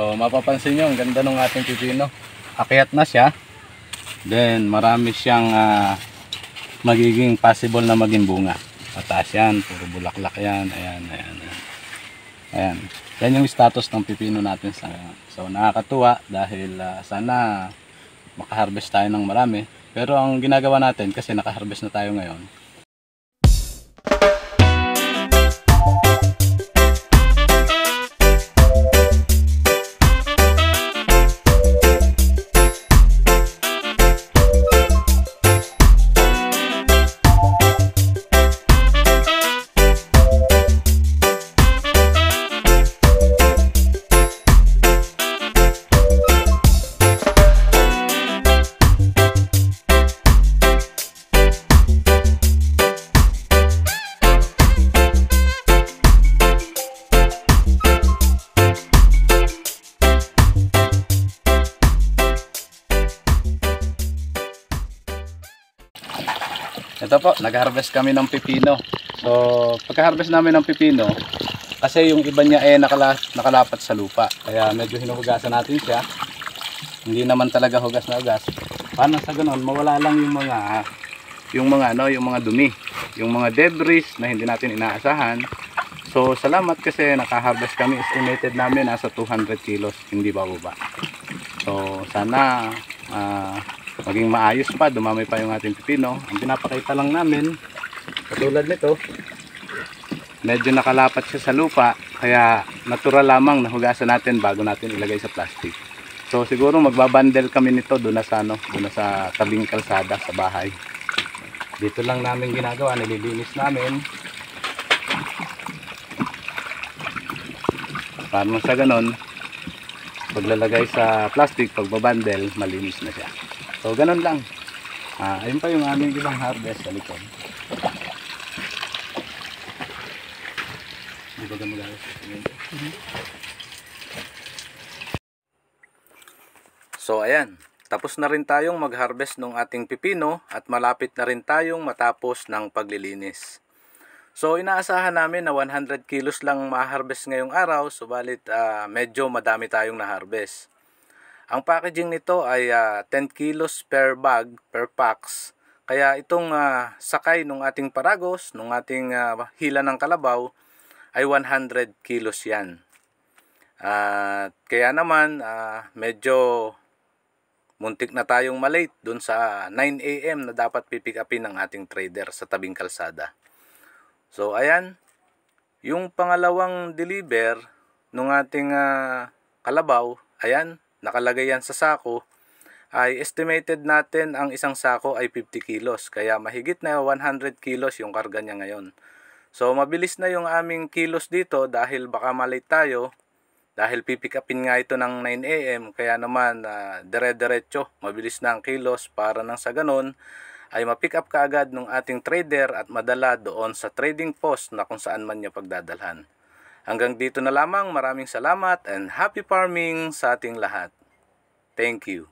So mapapansin nyo, ang ganda ng ating pipino. Akyat na siya. Then marami siyang magiging possible na maging bunga. Pataas yan, puro bulaklak yan. Ayan, ayan, ayan. Ayan. Yan yung status ng pipino natin. So nakakatuwa dahil sana makaharvest tayo ng marami. Pero ang ginagawa natin, kasi nakaharvest na tayo ngayon, ito po, nag-harvest kami ng pipino. So, pagka-harvest namin ng pipino, kasi yung iba niya nakalapat sa lupa. Kaya medyo hinuhugasan natin siya. Hindi naman talaga hugas na hugas. Paano sa ganoon, mawala lang yung mga dumi, yung mga debris na hindi natin inaasahan. So, salamat kasi naka-harvest kami. Estimated namin nasa 200 kilos, hindi bababa. So, sana maging maayos pa, dumami pa yung ating pipino. Ang pinapakita lang namin, katulad nito, medyo nakalapat siya sa lupa, kaya natural lamang na hugasan natin bago natin ilagay sa plastic. So siguro magbabandel kami nito doon sa tabing kalsada sa bahay. Dito lang namin ginagawa, nililinis namin. Para sa ganon, paglalagay sa plastic, pagbabandel, malinis na siya. So ganun lang. Ayun pa yung aming ibang harvest sa likod. So ayan, tapos na rin tayong mag-harvest ng ating pipino at malapit na rin tayong matapos ng paglilinis. So inaasahan namin na 100 kilos lang ma-harvest ngayong araw, subalit medyo madami tayong na-harvest. Ang packaging nito ay 10 kilos per bag, per packs. Kaya itong sakay ng ating paragos, ng ating hila ng kalabaw, ay 100 kilos yan. Kaya naman, medyo muntik na tayong malate dun sa 9 AM na dapat pipick upin ng ating trader sa tabing kalsada. So ayan, yung pangalawang deliver ng ating kalabaw, ayan, nakalagay yan sa sako, ay estimated natin ang isang sako ay 50 kilos. Kaya mahigit na 100 kilos yung karga niya ngayon. So mabilis na yung aming kilos dito dahil baka malate tayo. Dahil pipick upin nga ito ng 9 AM. Kaya naman dire-diretso, mabilis na ang kilos para nang sa ganon ay ma-pick up kaagad ng ating trader at madala doon sa trading post na kung saan man niya pagdadalhan. Hanggang dito na lamang, maraming salamat and happy farming sa ating lahat. Thank you.